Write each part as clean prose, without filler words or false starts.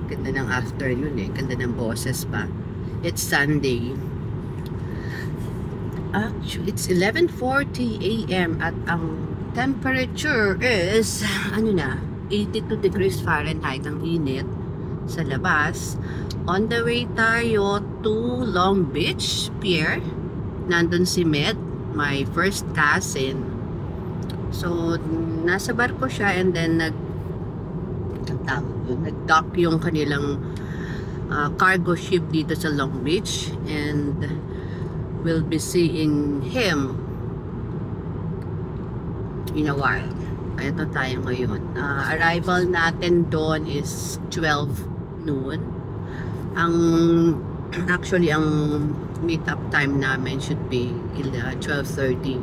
Ganda ng afternoon eh. Ganda ng boses pa. It's Sunday. Actually, it's 11:40 a.m. at ang temperature is, 82 degrees Fahrenheit ang init sa labas. On the way tayo to Long Beach Pier. Nandun si Med, my first cousin. So, nasa barko siya and then nag-dock yung kanilang cargo ship dito sa Long Beach, and we'll be seeing him in a while. Ito tayo ngayon. Arrival natin doon is 12 noon. Actually, ang meet-up time namin should be 12:30.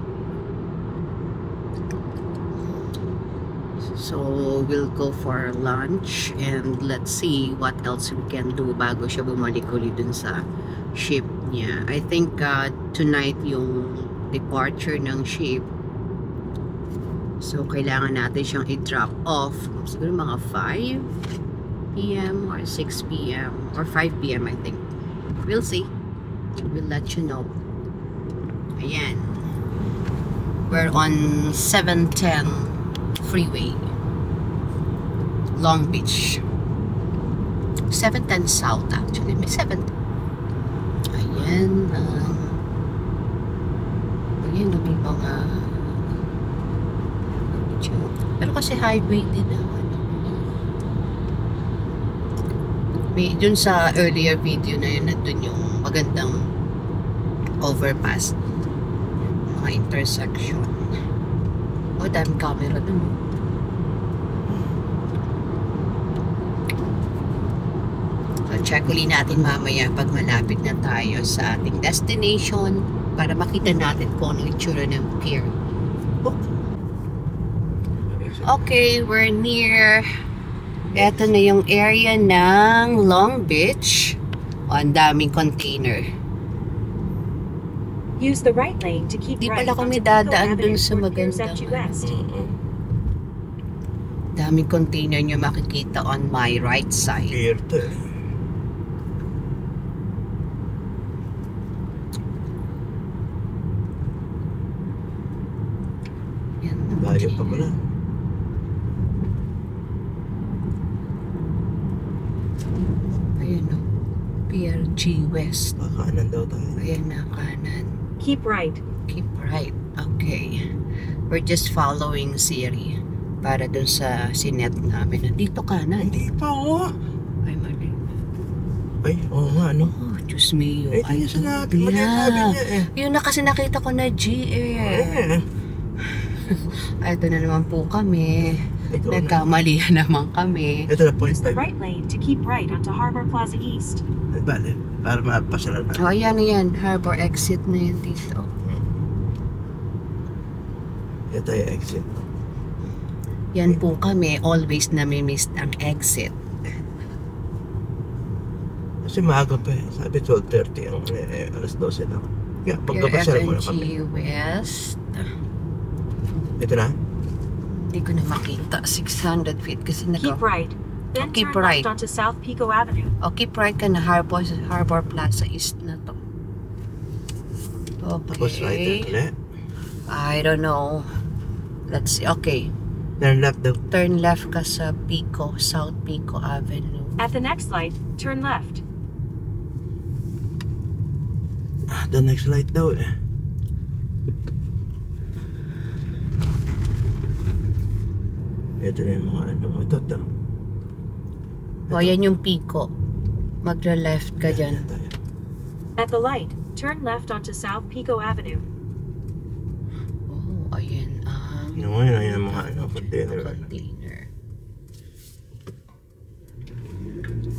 So, we'll go for lunch and let's see what else we can do bago siya bumalik ulit dun sa ship niya. I think tonight yung departure ng ship. So, kailangan natin siyang i-drop off. Siguro mga 5 p.m. or 6 p.m. or 5 p.m. I think. We'll see. We'll let you know. Ayan. We're on 710 freeway. Long Beach. 710 South actually. May 7. Ayan. Ayan, may mga pero kasi highway din may dun sa earlier video na yun, nandun yung magandang overpass, mga intersection. Daming camera dun. So check ulit natin mamaya pag malapit na tayo sa ating destination para makita natin kung ano itsura ng pier. Okay, we're near. Ito na yung area ng Long Beach. Ang daming container. Use the right lane to keep Di right. pala kami dadaan dun sa magandang daming container nyo makikita on my right side. Yan. Bayo pa pala. PRG West. Kanan daw tayo. Ayan na, kanan. Keep right. Keep right. Okay. We're just following Siri para dun sa sinet namin. Nandito kanan. Hindi pa, Ay, mali. Ay, nga, ano? Oh, Diyos me. Ay, sinabi niya eh. Yun na kasi nakita ko na G eh. Ito na naman po kami. Nagkamali naman kami. Ito na po. Use the right lane to keep right onto Harbor Plaza East. Bale, para mapasyalan na. Ayan. Harbor exit na yan dito. Ito yung exit. Yan po kami. Always nami-miss ang exit. Kasi maaga pa eh. Sabi 12:30 ang alas 12 na. Kaya pagkapasyalan mo na kami. FNG West. Ito na? Hindi ko na makita. 600 feet kasi Keep right. Then Keep turn right. left onto South Pico Avenue. Keep right ka na. Harbor Plaza East na to. Tapos right ulit. I don't know. Let's see. Okay. Turn left daw. Turn left ka sa Pico. South Pico Avenue. At the next light, turn left. The next light daw eh. Ito na yung mga ano. Ito. Ayan yung Pico. Magla-left ka dyan. At the light, turn left onto South Pico Avenue. Ayan. Ayan ang mga ano, container.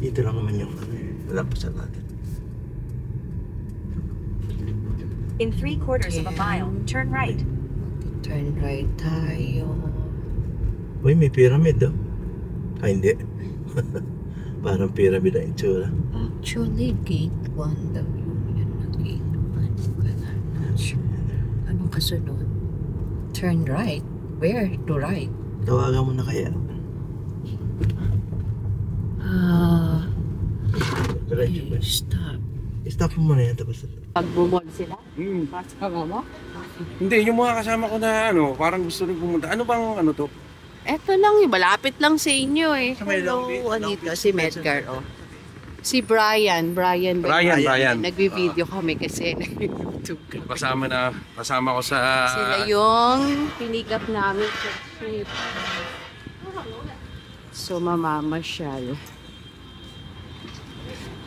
Dito lang naman yung lampasan natin. In 3/4 of a mile, turn right. Turn right tayo. Uy, may pyramid daw. Hindi. Parang pyramid ang itsura. Actually, gate 1 daw yun na gate 1. Anong kasunod? Turn right? Where to right? Tawagan mo na kaya. Diretso ba? Stop. Stop mo muna yan, tapos. Pag bumol sila, kasama mo? Hindi, yung mga kasama ko na ano, parang gusto rin pumunta. Ano bang ano to? Eto lang, malapit lang sa inyo eh. Sa may Hello, Long Anita, Beach, si Medgar, oh. Si Brian. Brian. Nagbi-video kami kasi nag-YouTube kami. Kasama ko sa... Sila yung pinigap namin sa trip. So, mamamasyal.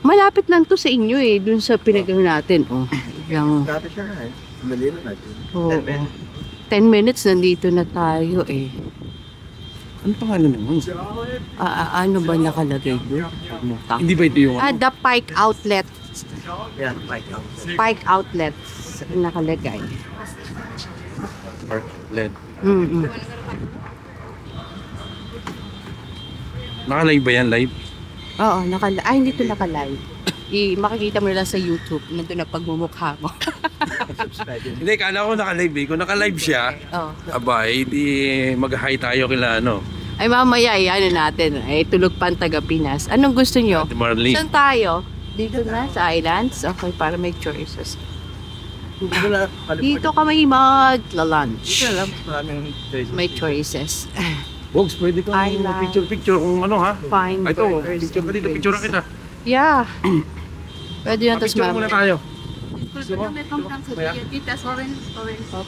Malapit lang to sa inyo eh, dun sa pinagawa natin. Oh, yung, Dati siya nga eh. Dali na natin. oh, 10 minutes nandito na tayo eh. Ano pangalan naman? Ano ba nakalagay doon? Hindi ba ito yung... The Pike Outlet. Yan, bike out. Pike Outlet. Nakalagay. Park LED. Naka-live ba yan? Live? Oo, hindi ito naka-live. Makikita mo lang sa YouTube. Nandun na pagmumukha mo. Hindi, kala ko naka-live eh. Kung naka-live siya, abay, di mag-hi tayo kila ano. Ay mamaya, ano natin. Ay tulog pa ang taga Pinas. Anong gusto nyo? Ate Marlene. Saan tayo? Dito na sa islands? Okay, para may choices. Dito kami mag-lunch. Ito lang, maraming choices. May choices. Bogs, pwede kang Island. picture kung ano ha. Fine Ito, burgers picture ka and dito, picture kita. Yeah. Pwede yun, tapos Picture muna tayo.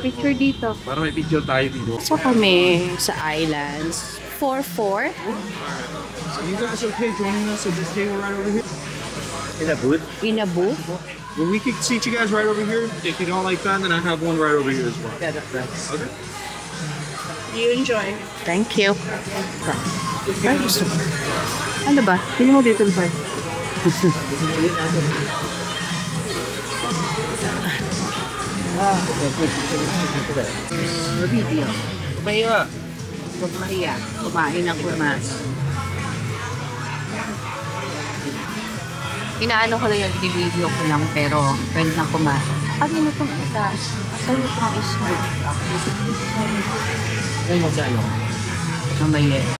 Picture dito. Para may picture tayo dito. So kami sa islands. 4-4. You guys okay joining us at this table right over here? In a booth? In a booth. Well, we could seat you guys right over here. If you don't like that, then I have one right over here as well. Yeah, that's nice. Okay. You enjoy. Thank you. Ay, gusto ko. Ano ba? Pili mo dito ba? Video. Kaya, Huwag mahiya. Kumain ng kumain. Inaano ko lang yung video ko lang pero pwede na kumain. Ano na itong isa? Saan itong isa? Ay, magkano? Mamaya.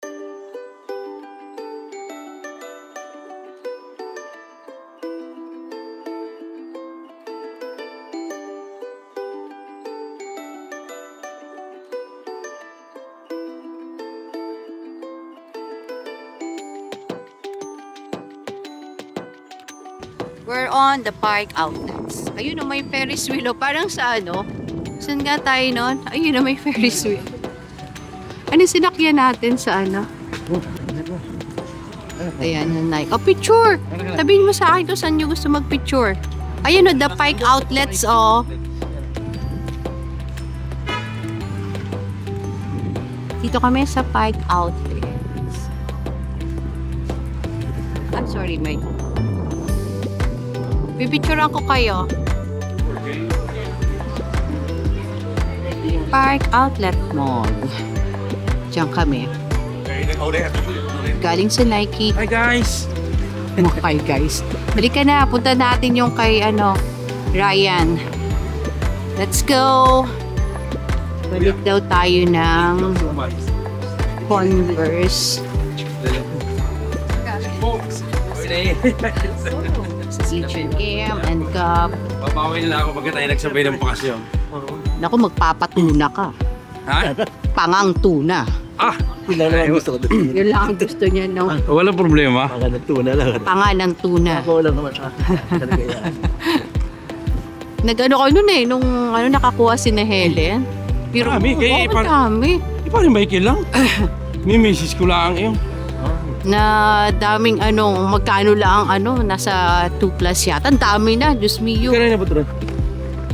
We're on the Pike Outlets. Ayun o, may Ferris wheel o. Parang sa ano? Saan nga tayo nun? Ayun o, may Ferris wheel. Ano sinakyan natin sa ano? Ayan, Nike. Oh, picture! Sabihin mo sa akin kung saan nyo gusto mag-picture. Ayun o, the Pike Outlets o. Dito kami sa Pike Outlets. I'm sorry, Mike. Pipicturean ko kayo. Park Outlet Mall. Diyan kami. Galing sa Nike. hi guys! Hi guys. Halika na, punta natin yung kay Ryan. Let's go! Balik daw tayo ng Converse. H&M and Gap. Babawi nila ako pagka tayo nagsabay ng bakasyon. Naku, magpapatuna ka. Ha? Pangang tuna. Ah! Ilan naman gusto ko doon. Yun lang ang gusto niya, no? Walang problema. Mga nagtuna lang. Panga ng tuna. Ako lang naman sa akin. Talaga yan. Nag-ano ko nun eh, nung nakakuha si na Helen. Pero Marami, kaya dami. Di pa rin Michael lang. May misis ko lang yun. Na daming magkano lang nasa 2 plus yata. Ang dami na, Diyos mio. Kaya na ba ito?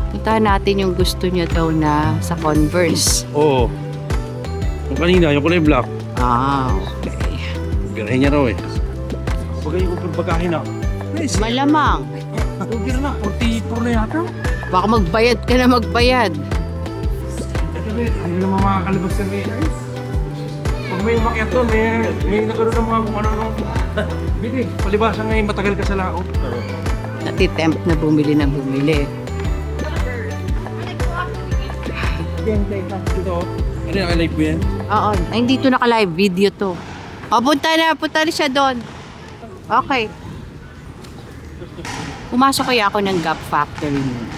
Puntahan natin yung gusto niya daw na sa Converse. Oo. Yung kanina, yung kulay black. Ah, okay. Girahin niya raw eh. Bagay ko pagpagkahin na. Malamang. Lugi na, 44 na yata. Baka magbayad ka na magbayad. Ano naman makakalabas sa meters? Pag may umakyat doon, may nagkaroon ng mga kung ano-ano. Bili, palibasa ngayon matagal ka sa laot. Natitempt na bumili na bumili. Ito, ano yung live mo yan? Oo, ay hindi to naka-live video to. O, punta na siya doon. Okay. Pumasok kaya ako ng Gap Factory muna.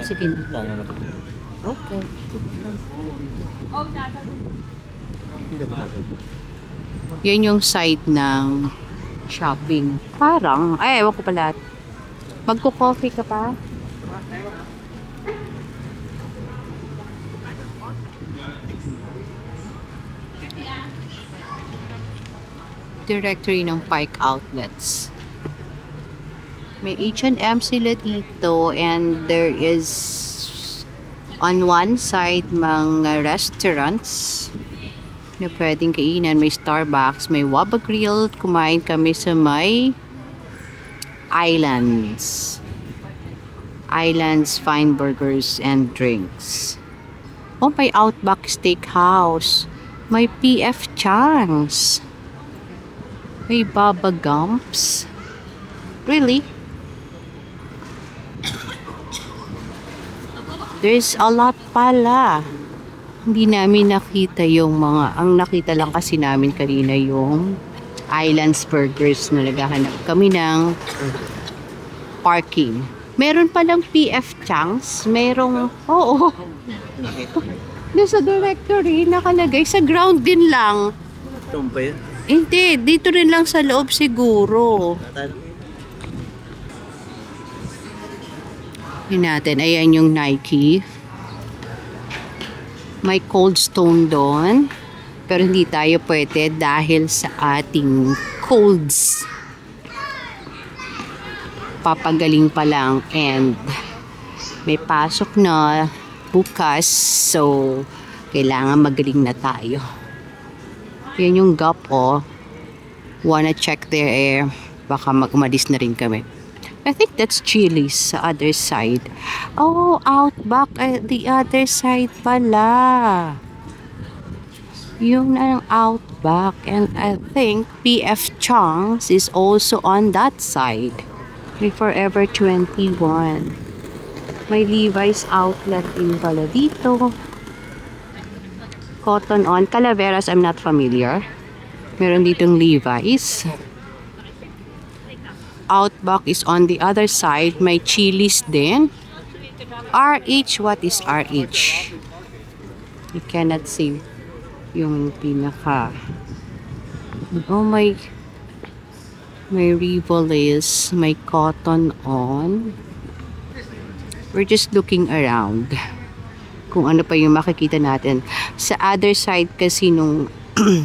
Sige. Okay. Yan yung site ng shopping. Parang, ay, ewan ko pala. Magko-coffee ka pa? Directory ng Pike Outlets. May H&M sila dito, and there is on one side mga restaurants na pwedeng kainan. May Starbucks, may Waba Grill. Kumain kami sa may Islands Fine Burgers and Drinks. Oh, may Outback Steakhouse. May PF Chang's. May Baba Gumps. Really? There's a lot pala. Hindi namin nakita yung mga, ang nakita lang kasi namin kanina yung Islands Burgers na naghahanap kami ng parking. Meron palang PF Chang's. Merong, oo. Doon sa directory, nakalagay. Sa ground din lang. Ito ba yan? Hindi, dito rin lang sa loob siguro. Yun natin, ayan yung Nike. May Cold Stone doon. Pero hindi tayo pwede dahil sa ating colds. Papagaling pa lang and may pasok na bukas. So, kailangan magaling na tayo. Yan yung Gap, oh. Wanna check there, baka mag-umalis na rin kami. I think that's Chili's sa other side. Oh, Outback, the other side pala. Yung na Outback, and I think PF Chang's is also on that side. May Forever 21. May Levi's outlet din pala dito. Cotton On. Calaveras, I'm not familiar. Meron ditong Levi's. Outback is on the other side. May Chili's din. RH, what is RH? You cannot see yung pinaka. Oh, may Rivolis, may Cotton On. We're just looking around kung ano pa yung makikita natin. Sa other side kasi nung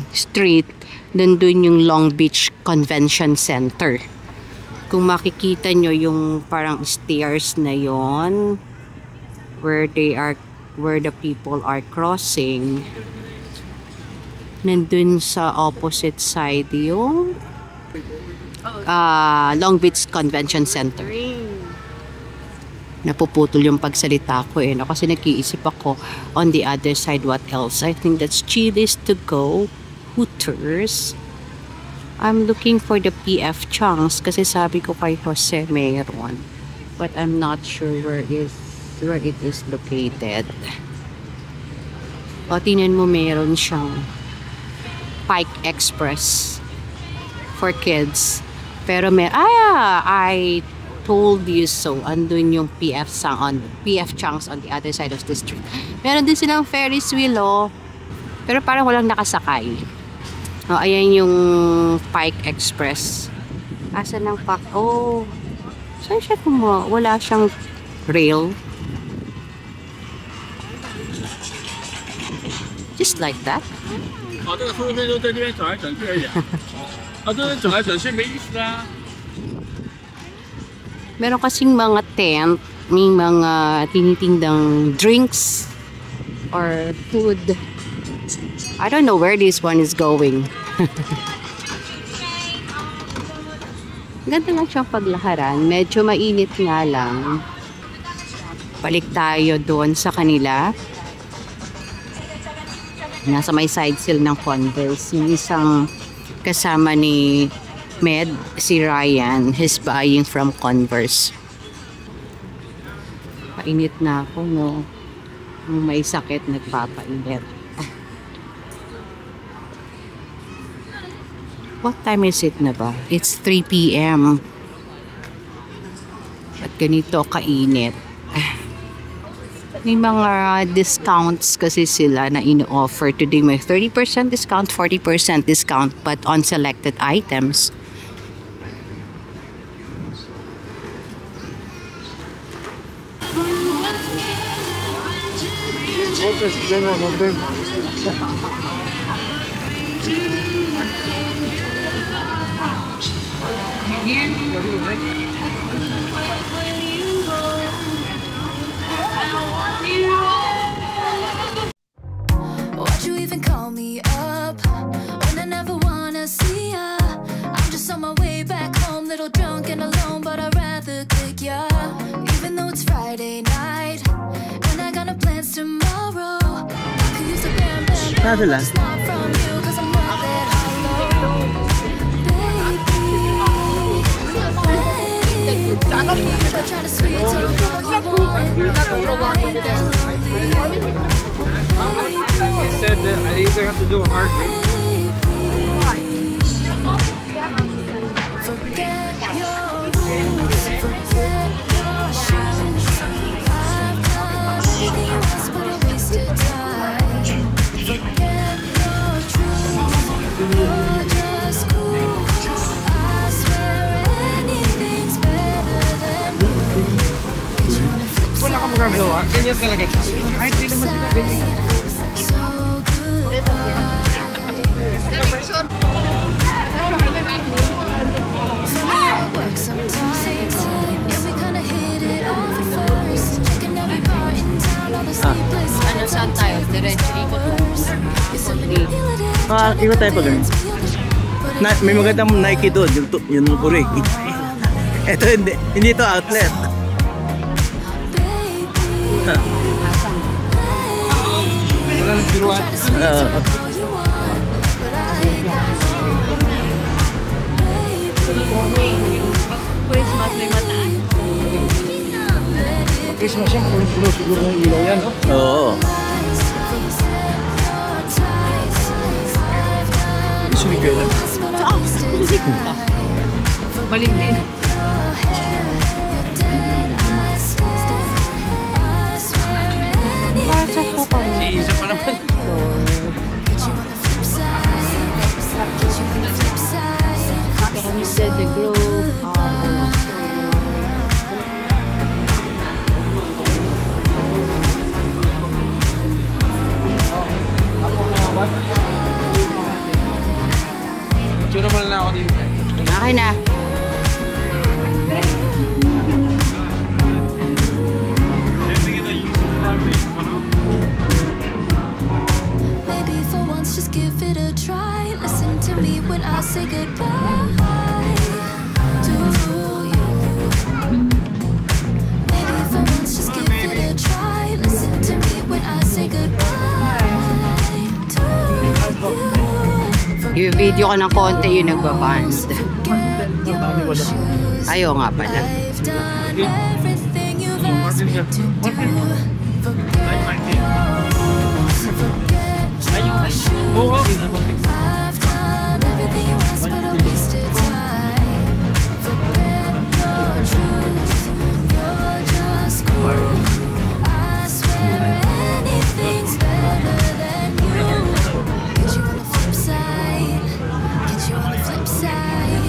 street, nandun yung Long Beach Convention Center. Kung makikita nyo yung parang stairs na yon where the people are crossing, nandun sa opposite side yung Long Beach Convention Center. Napuputol yung pagsalita ko no? Kasi nag-iisip ako on the other side what else. I think that's Chili's to go, Hooters. I'm looking for the PF Chang's kasi sabi ko kay Jose meron, but I'm not sure where it is located. O tingnan mo, meron siyang Pike Express for kids, pero I told you so. Andun yung PF Chang's on the other side of the street. Meron din silang Ferris wheel, pero parang walang nakasakay. Ayan yung Pike Express. Asan ang Pike? Oh, saan siya wala siyang rail. Just like that. 这个出租车就在这边转来转去而已。这边转来转去没意思啊。 Meron kasing mga tent, may mga tinitindang drinks or food. I don't know where this one is going. Ganda lang siyang paglaharan. Medyo mainit nga lang. Balik tayo doon sa kanila. Nasa may side sale ng Converse. Yung isang kasama ni Med, si Ryan, he's buying from Converse. Painit na ako, no? Kung may sakit, nagpapainit. What time is it na ba? It's 3 p.m. ganito kainit. May mga discounts kasi sila na ino-offer. Today may 30% discount, 40% discount, but on selected items. Why'd you even call me up when I never wanna see ya? I'm just on my way back home, little drunk and alone, but I'd rather kick ya. Even though it's Friday night and I got no plans tomorrow, I could use a bam bam bam, but it's not from you 'cause I'm not that hollow. Baby, I try to sweet talk all you want, but I ain't lonely. I said that I either have to do a hard thing. Forget your rules, forget your shoes. I've done anything else but a waste of time. Forget your truth, you're just cool. I swear anything's better than you. Did you wanna flip Wala ka magagawa. Ganyan talaga. Kahit di naman sila ganyan. so good? Work sometimes, yeah, we kinda hit it off at first. Checking every bar in town, all the sleepless Ano, saan tayo? Diretso dito. Iba tayo pa ganun. May magandang Nike doon, yung Nupuri. Ito hindi ito outlet. Wala nang biruan. Christmas may mataan. Christmas yan, puno siguro ng ilaw yan, no? Oo. Sulit yun. Balimbing. Pasok ko pa rin. Iisa pa naman. Kami said the group. Tsura mo na ako dito. Okay na. Maybe for once just give it a try. Listen to me when I say goodbye to you. Maybe for once just give it a try. Listen to me when I say goodbye to you. Yung video ko ng konti yung nagbaband. Ayaw nga pala. I've done everything you've asked me to do. Forget your shoes. I've done everything you asked, but I wasted time. Forget your truth. You're just cool. I swear anything's better than you. Get you on the flip side. Get you on the flip side.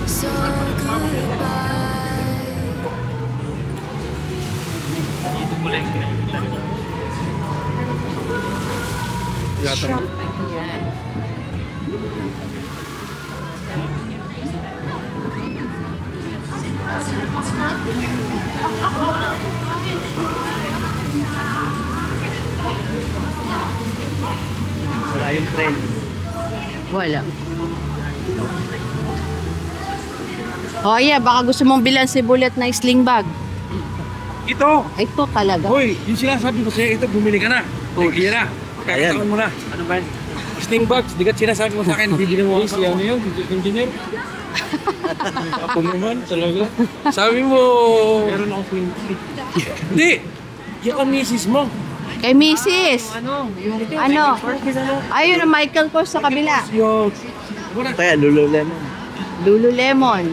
So goodbye. Wala yung trend. Wala. Oh yeah, baka gusto mong bilan si Bullet na sling bag. Ito! Ito talaga. Hoy, yung sinasabi ko sa'yo, ito, bumili ka na. Sige na. Kakataon mo na. Ano ba yan? Sling bags, di ka sinasabi mo sa akin, bibili mo ako sa ano yun, engineer. Ako naman, talaga. Sabi mo... Meron akong swing. Hindi! Yung ang misis mo. Kay Mrs. Ano? Ayun ang Michael Kors sa kabila. Yung... Kaya Lululemon. Lululemon.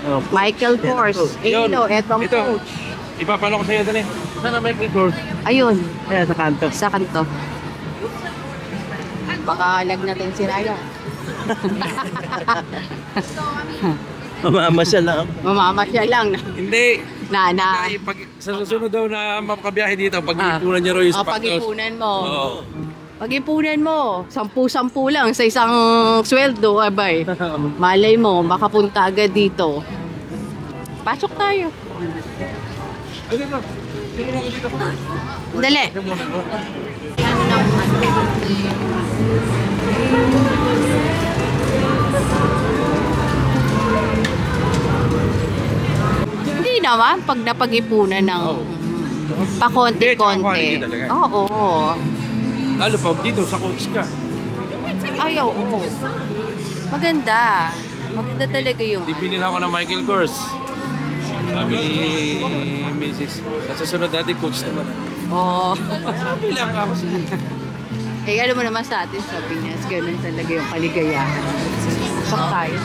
Oh, Michael Kors. Yun. Etong Ito. coach. Ipapalo ko sa'yo dali. Saan na Michael Kors? Ayun, ayan, sa kanto. sa kanto. Baka lagnatin si Raya. Mamamasyal lang. Mamamasyal lang. Hindi. Na. Ay, pag, sa susunod daw na makabiyahe dito, pag-ipunan niya raw yung sapatos. Pag-ipunan mo. Oo. Pag-ipunan mo. 10-10 lang sa isang sweldo, abay. Malay mo, makapunta agad dito. Pasok tayo. Ay, dito. Dito na ako dito. Dali. Hindi naman, pag napag-ipunan ng pakonti-konti. Hindi, talaga. Oo. Lalo pa dito sa coach ka. Ay, oo. Maganda. Maganda talaga yung... Dipinin ako ng Michael Kors. Sabi ni Mrs. Sa susunod natin, coach naman. Oo. Sabi lang ako siya. Eh, alam mo naman sa atin sa Pinas, ganun talaga yung kaligayahan. Sak tayo.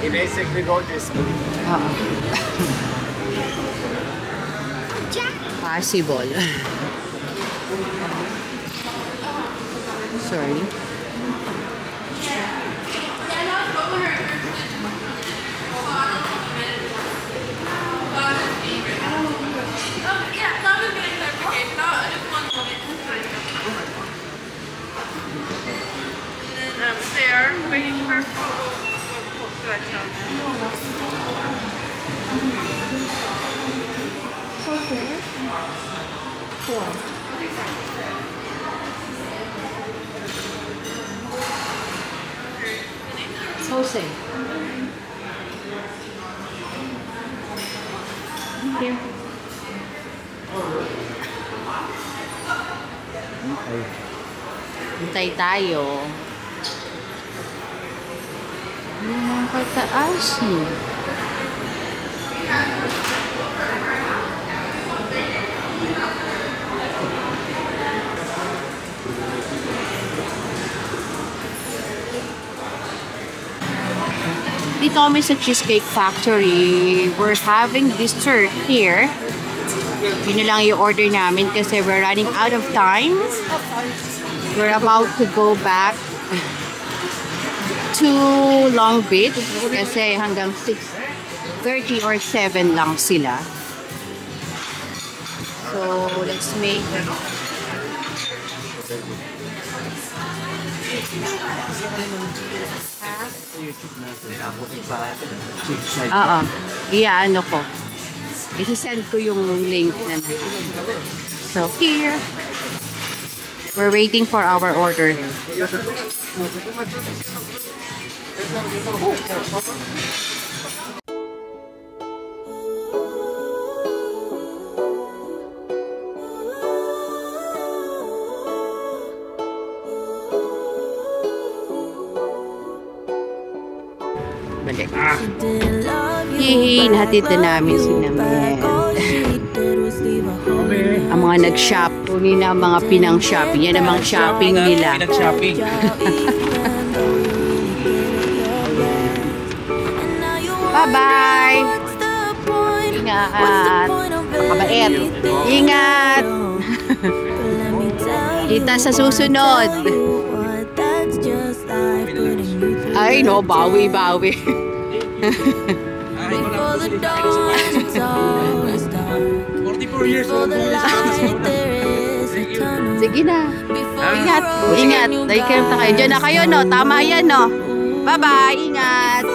He basically go to school. Oo. Possible. Sorry. Jose. Here. Hintay tayo. Nakakataas eh. Dito kami sa Cheesecake Factory. We're having dessert here. Yun na lang yung order namin kasi we're running out of time. We're about to go back to Long Beach kasi hanggang 6:30 or 7 lang sila. So, let's make Oo. Ano ko. Isi-send ko yung link na. So, here. We're waiting for our order. Balik. Yay! Nahatid na namin si Namen. Ang mga nag-shop. Kunin na ang mga pinang-shopping. Yan ang mga shopping nila. Pinag-shopping. Bye-bye! Ingat! Kabait! Ingat! Kita sa susunod! Ay, no, bawi-bawi. Ay, wala ko sa 44 years old. Sige na. Ingat. Ingat. Dahil kayo na kayo. Diyan na kayo, no? Tama yan, no? Bye-bye. Ingat.